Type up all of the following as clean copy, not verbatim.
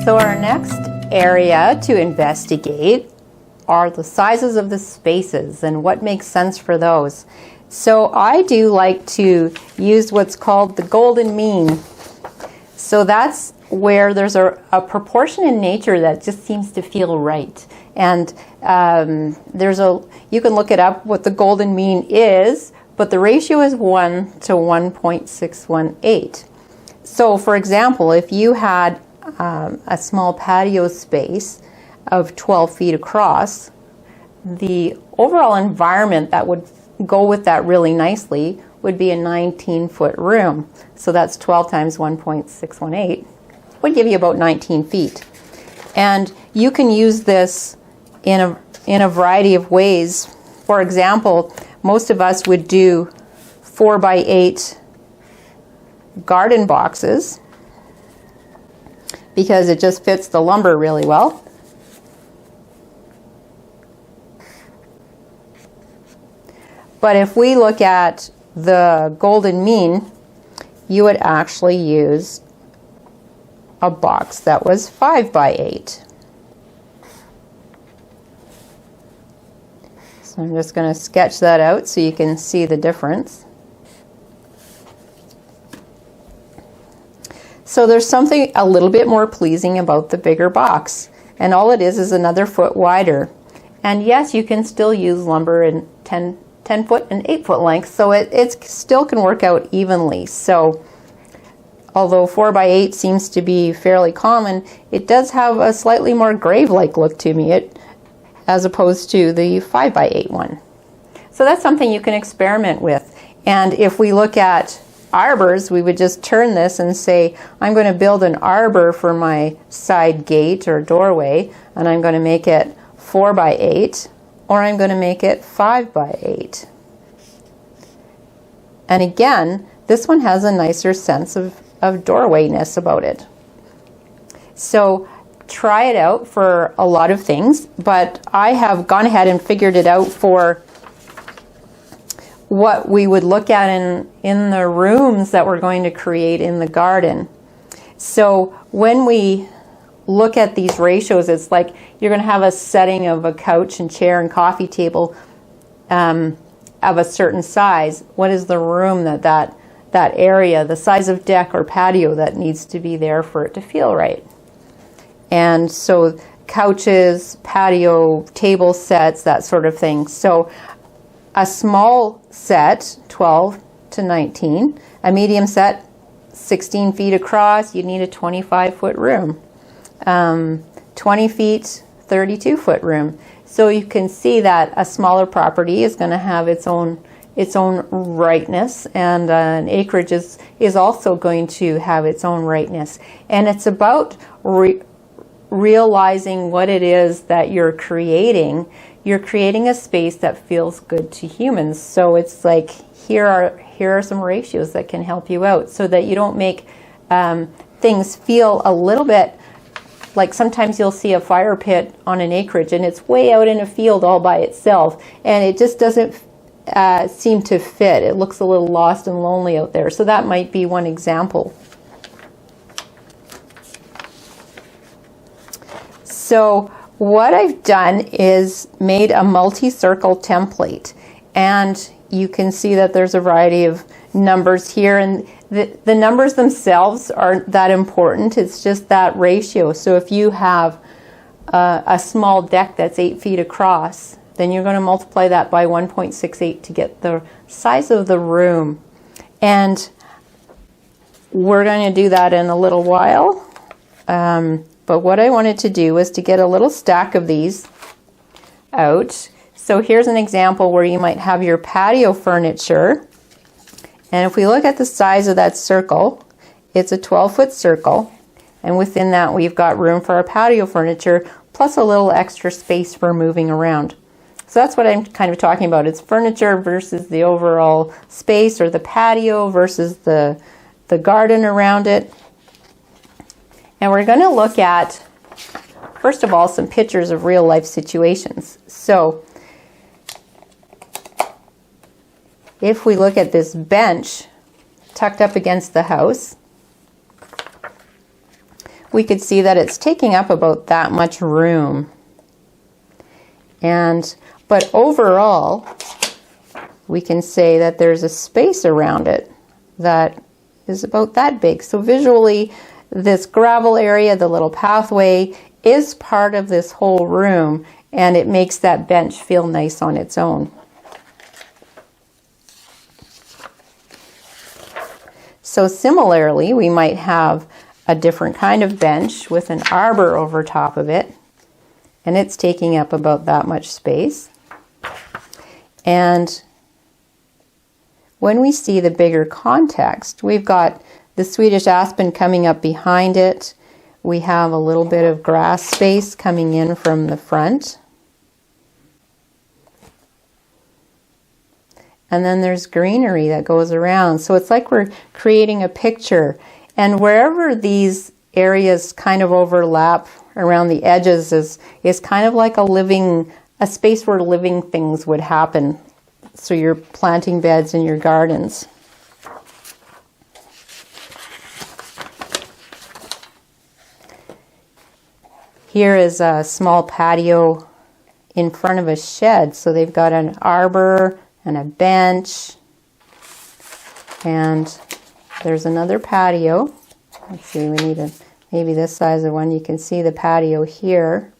So our next area to investigate are the sizes of the spaces and what makes sense for those. So I do like to use what's called the golden mean. So that's where there's a proportion in nature that just seems to feel right. And you can look it up what the golden mean is, but the ratio is 1 to 1.618. So for example, if you had a small patio space of 12 feet across, the overall environment that would go with that really nicely would be a 19-foot room. So that's 12 times 1.618 would give you about 19 feet. And you can use this in a variety of ways. For example, most of us would do 4x8 garden boxes because it just fits the lumber really well. But if we look at the golden mean, you would actually use a box that was 5x8. So I'm just going to sketch that out so you can see the difference. So there's something a little bit more pleasing about the bigger box, and all it is another foot wider. And yes, you can still use lumber in 10 foot and 8 foot lengths, so it still can work out evenly. So although 4x8 seems to be fairly common, it does have a slightly more grave-like look to me, as opposed to the 5x8 one. So that's something you can experiment with. And if we look at arbors, we would just turn this and say, I'm going to build an arbor for my side gate or doorway, and I'm going to make it 4x8, or I'm going to make it 5x8. And again, this one has a nicer sense of doorwayness about it. So try it out for a lot of things, but I have gone ahead and figured it out for what we would look at in the rooms that we're going to create in the garden. So when we look at these ratios, it's like you're going to have a setting of a couch and chair and coffee table of a certain size. What is the room that area, the size of deck or patio that needs to be there for it to feel right? And so couches, patio, table sets, that sort of thing. So a small set, 12 to 19. A medium set, 16 feet across. You need a 25-foot room. 20 feet, 32-foot room. So you can see that a smaller property is going to have its own rightness, and an acreage is also going to have its own rightness. And it's about realizing what it is that you're creating. You're creating a space that feels good to humans. So it's like, here are some ratios that can help you out so that you don't make things feel a little bit like sometimes you'll see a fire pit on an acreage and it's way out in a field all by itself, and it just doesn't seem to fit. It looks a little lost and lonely out there. So that might be one example. So what I've done is made a multi-circle template, and you can see that there's a variety of numbers here, and the numbers themselves aren't that important. It's just that ratio. So if you have a small deck that's 8 feet across, then you're going to multiply that by 1.68 to get the size of the room. And we're going to do that in a little while. But what I wanted to do was to get a little stack of these out. So here's an example where you might have your patio furniture. And if we look at the size of that circle, it's a 12-foot circle. And within that, we've got room for our patio furniture, plus a little extra space for moving around. So that's what I'm kind of talking about. It's furniture versus the overall space, or the patio versus the garden around it. And we're going to look at, first of all, some pictures of real life situations. So if we look at this bench tucked up against the house, we could see that it's taking up about that much room. But overall, we can say that there's a space around it that is about that big. So visually, this gravel area, the little pathway, is part of this whole room, and it makes that bench feel nice on its own. So similarly, we might have a different kind of bench with an arbor over top of it, and it's taking up about that much space. And when we see the bigger context, we've got the Swedish aspen coming up behind it. We have a little bit of grass space coming in from the front. And then there's greenery that goes around. So it's like we're creating a picture. And wherever these areas kind of overlap around the edges is kind of like a space where living things would happen. So your planting beds in your gardens. Here is a small patio in front of a shed. So they've got an arbor and a bench. And there's another patio. Let's see, we need maybe this size of one. You can see the patio here.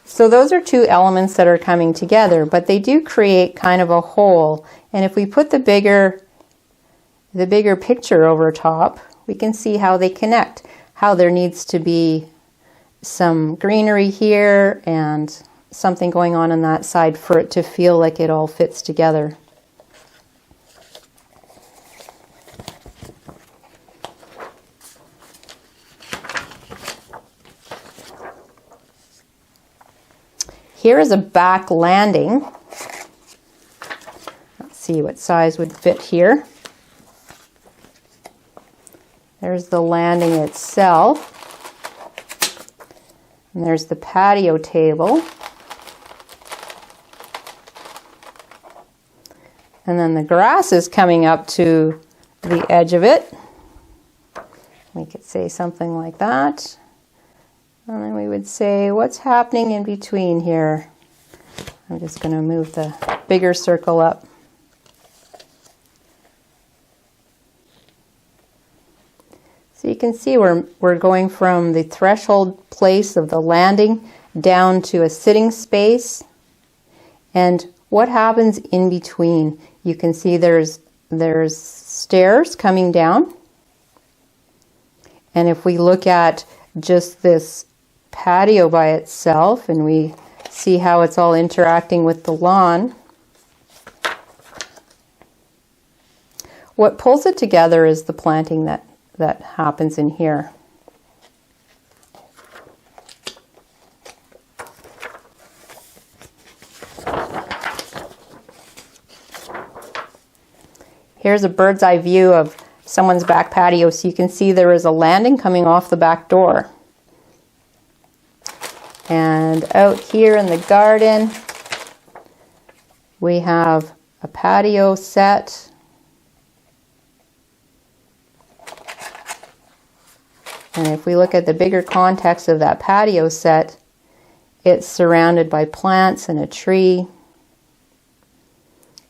So those are two elements that are coming together, but they do create kind of a whole. And if we put the bigger picture over top, we can see how they connect, how there needs to be some greenery here and something going on that side for it to feel like it all fits together. Here is a back landing. Let's see what size would fit here. There's the landing itself. And there's the patio table. And then the grass is coming up to the edge of it. We could say something like that. And then we would say, what's happening in between here? I'm just going to move the bigger circle up. So you can see we're going from the threshold place of the landing down to a sitting space. And what happens in between? You can see there's stairs coming down. And if we look at just this patio by itself and we see how it's all interacting with the lawn, what pulls it together is the planting that happens in here. Here's a bird's eye view of someone's back patio, so you can see there is a landing coming off the back door. And out here in the garden, we have a patio set. And if we look at the bigger context of that patio set, it's surrounded by plants and a tree.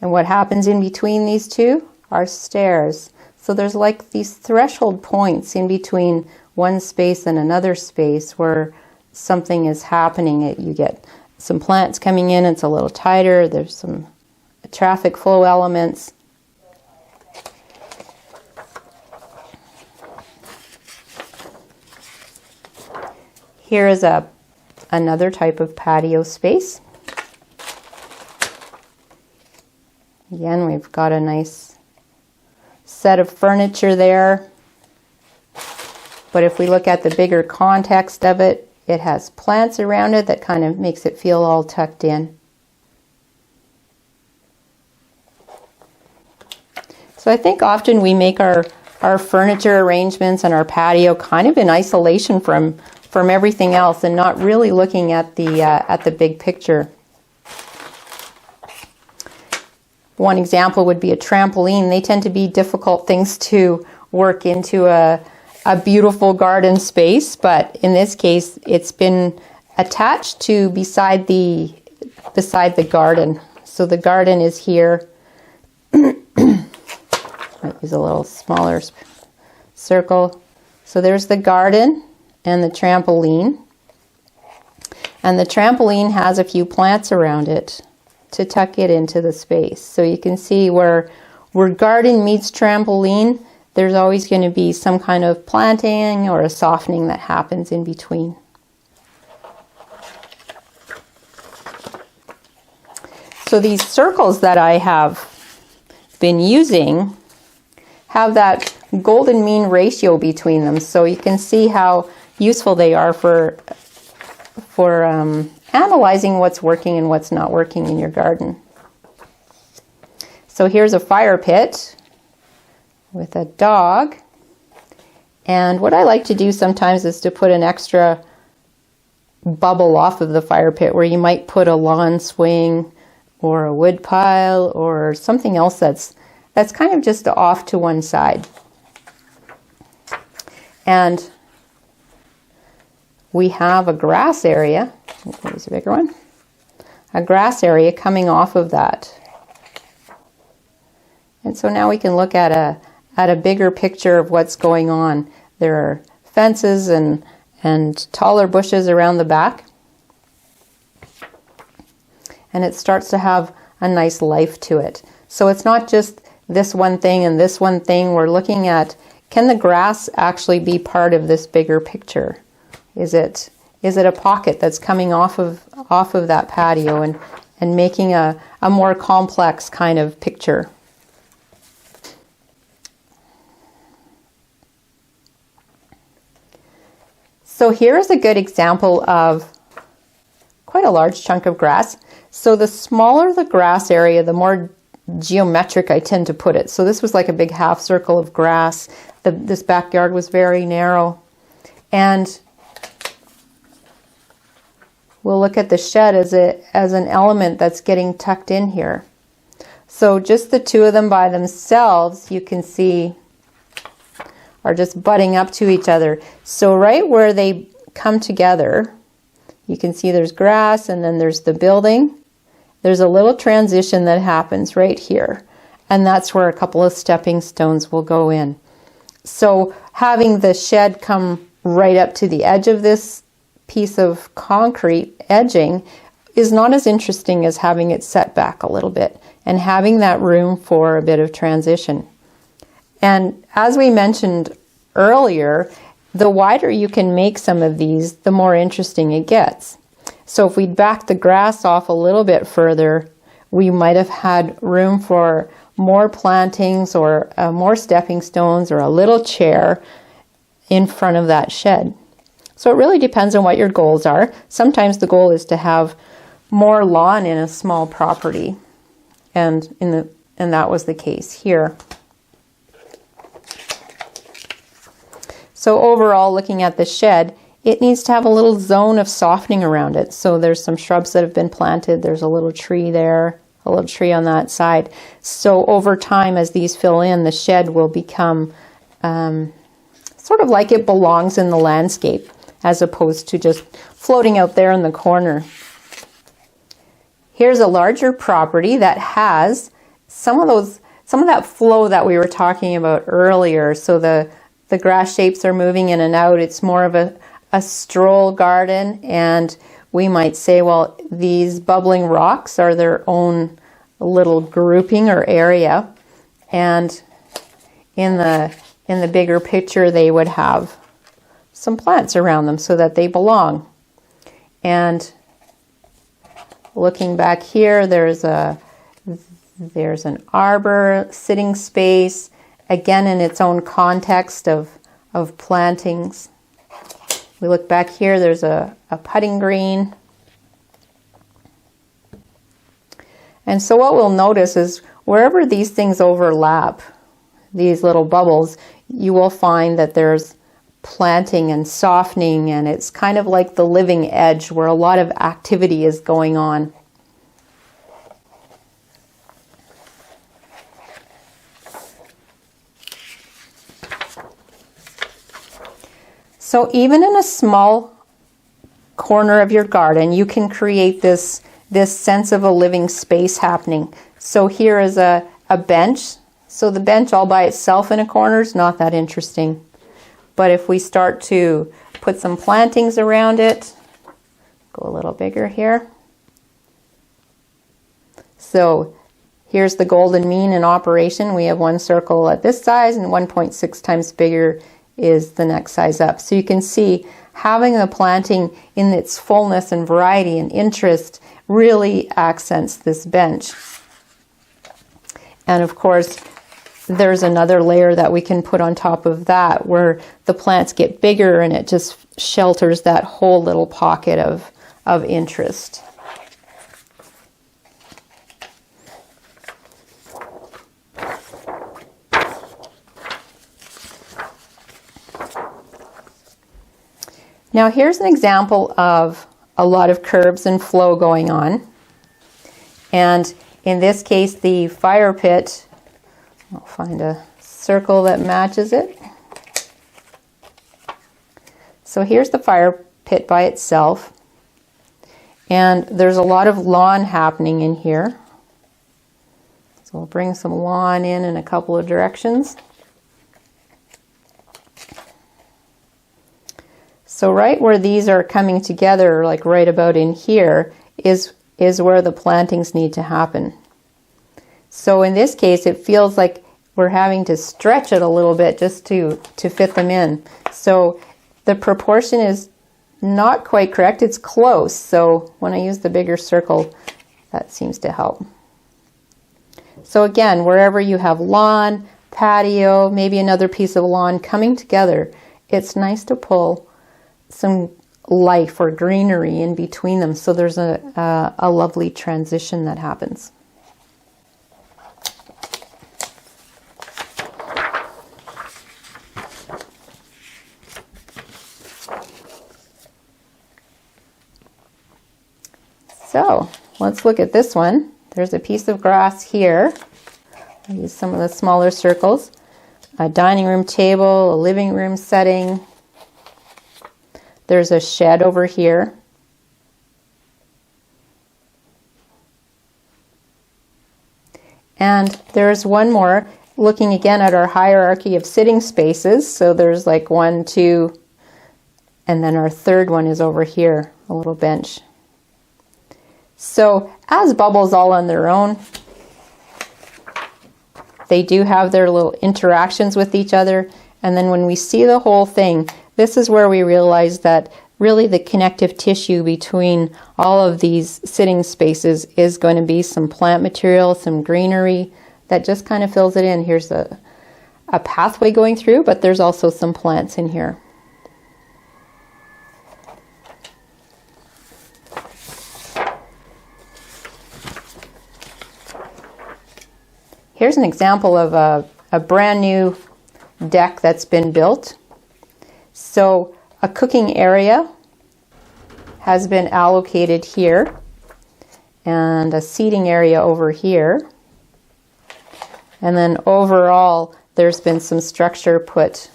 And what happens in between these two are stairs. So there's like these threshold points in between one space and another space where something is happening. You get some plants coming in, it's a little tighter, there's some traffic flow elements. Here is another type of patio space. Again, we've got a nice set of furniture there. But if we look at the bigger context of it, it has plants around it that kind of makes it feel all tucked in. So I think often we make our furniture arrangements and our patio kind of in isolation from everything else and not really looking at the big picture. One example would be a trampoline. They tend to be difficult things to work into a a beautiful garden space, but in this case, it's been attached to beside the garden. So the garden is here. Might use a little smaller circle. So there's the garden and the trampoline. And the trampoline has a few plants around it to tuck it into the space. So you can see where garden meets trampoline, there's always going to be some kind of planting or a softening that happens in between. So these circles that I have been using have that golden mean ratio between them. So you can see how useful they are for analyzing what's working and what's not working in your garden. So here's a fire pit with a dog. And what I like to do sometimes is to put an extra bubble off of the fire pit, where you might put a lawn swing or a wood pile or something else that's kind of just off to one side. And we have a grass area. Here's a bigger one. A grass area coming off of that. And so now we can look at a bigger picture of what's going on. There are fences and taller bushes around the back. And it starts to have a nice life to it. So it's not just this one thing and this one thing. We're looking at, can the grass actually be part of this bigger picture? Is it a pocket that's coming off of that patio and making a more complex kind of picture? So here's a good example of quite a large chunk of grass. So the smaller the grass area, the more geometric I tend to put it. So this was like a big half circle of grass. This backyard was very narrow. And we'll look at the shed as an element that's getting tucked in here. So just the two of them by themselves, you can see, are just butting up to each other. So right where they come together, you can see there's grass and then there's the building. There's a little transition that happens right here. And that's where a couple of stepping stones will go in. So having the shed come right up to the edge of this piece of concrete edging is not as interesting as having it set back a little bit and having that room for a bit of transition. And as we mentioned earlier, the wider you can make some of these, the more interesting it gets. So if we'd back the grass off a little bit further, we might have had room for more plantings or more stepping stones or a little chair in front of that shed. So it really depends on what your goals are. Sometimes the goal is to have more lawn in a small property, and that was the case here. So overall, looking at the shed, it needs to have a little zone of softening around it. So there's some shrubs that have been planted. There's a little tree there, a little tree on that side. So over time, as these fill in, the shed will become sort of like it belongs in the landscape, as opposed to just floating out there in the corner. Here's a larger property that has some of that flow that we were talking about earlier. So the grass shapes are moving in and out. It's more of a stroll garden, and we might say, well, these bubbling rocks are their own little grouping or area, and in the bigger picture they would have some plants around them so that they belong. And looking back here, there's an arbor, sitting space, again in its own context of plantings. We look back here, there's a putting green. And so what we'll notice is wherever these things overlap, these little bubbles, you will find that there's planting and softening, and it's kind of like the living edge where a lot of activity is going on. So even in a small corner of your garden, you can create this sense of a living space happening. So here is a bench. So the bench all by itself in a corner is not that interesting. But if we start to put some plantings around it, go a little bigger here. So here's the golden mean in operation. We have one circle at this size, and 1.6 times bigger is the next size up. So you can see having the planting in its fullness and variety and interest really accents this bench. And of course, there's another layer that we can put on top of that where the plants get bigger and it just shelters that whole little pocket of interest. Now here's an example of a lot of curves and flow going on. And in this case, the fire pit, I'll find a circle that matches it. So here's the fire pit by itself. And there's a lot of lawn happening in here. So we'll bring some lawn in a couple of directions. So right where these are coming together, like right about in here, is where the plantings need to happen. So in this case, it feels like we're having to stretch it a little bit just to fit them in. So the proportion is not quite correct. It's close. So when I use the bigger circle, that seems to help. So again, wherever you have lawn, patio, maybe another piece of lawn coming together, it's nice to pull some life or greenery in between them, so there's a lovely transition that happens. So let's look at this one. There's a piece of grass here. I use some of the smaller circles. A dining room table, a living room setting. There's a shed over here. And there's one more, looking again at our hierarchy of sitting spaces. So there's like 1, 2, and then our third one is over here, a little bench. So as bubbles all on their own, they do have their little interactions with each other. And then when we see the whole thing, this is where we realize that really the connective tissue between all of these sitting spaces is going to be some plant material, some greenery that just kind of fills it in. Here's a pathway going through, but there's also some plants in here. Here's an example of a brand new deck that's been built. So a cooking area has been allocated here and a seating area over here. And then overall, there's been some structure put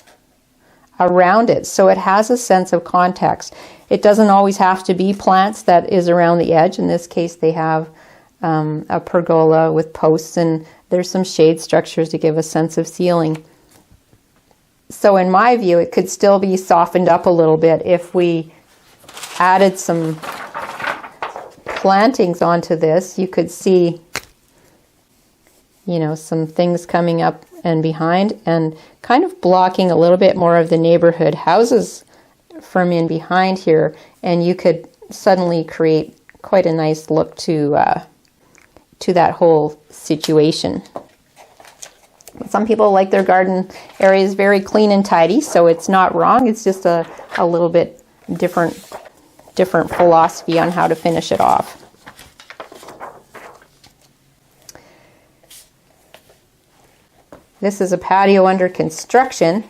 around it. So it has a sense of context. It doesn't always have to be plants that is around the edge. In this case, they have a pergola with posts, and there's some shade structures to give a sense of ceiling. So in my view, it could still be softened up a little bit if we added some plantings onto this. You could see, you know, some things coming up and behind and kind of blocking a little bit more of the neighborhood houses from in behind here. And you could suddenly create quite a nice look to that whole situation. Some people like their garden areas very clean and tidy, so it's not wrong. It's just a little bit different philosophy on how to finish it off. This is a patio under construction,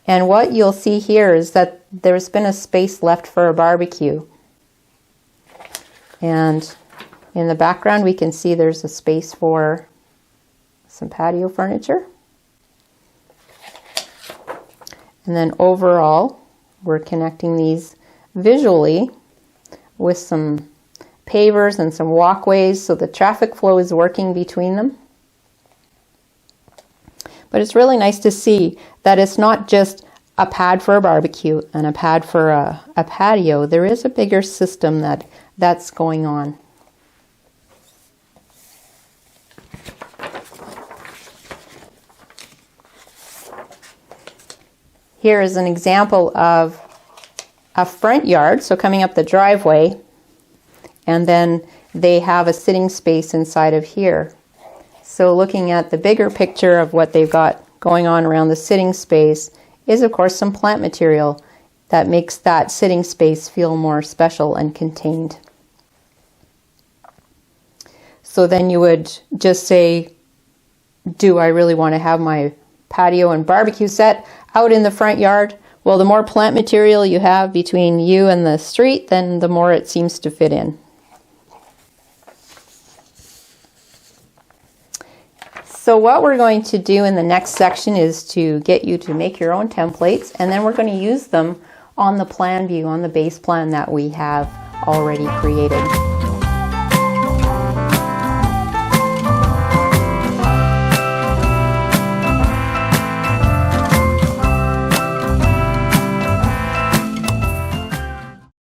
and what you'll see here is that there's been a space left for a barbecue. And in the background we can see there's a space for some patio furniture. And then overall, We're connecting these visually with some pavers and some walkways so the traffic flow is working between them. But it's really nice to see that it's not just a pad for a barbecue and a pad for a patio. There is a bigger system that's going on. Here is an example of a front yard, so coming up the driveway, and then they have a sitting space inside of here. So looking at the bigger picture of what they've got going on around the sitting space is of course some plant material that makes that sitting space feel more special and contained. So then you would just say, do I really want to have my patio and barbecue set out in the front yard? Well, the more plant material you have between you and the street, then the more it seems to fit in. So what we're going to do in the next section is to get you to make your own templates, and then we're going to use them on the plan view, on the base plan that we have already created.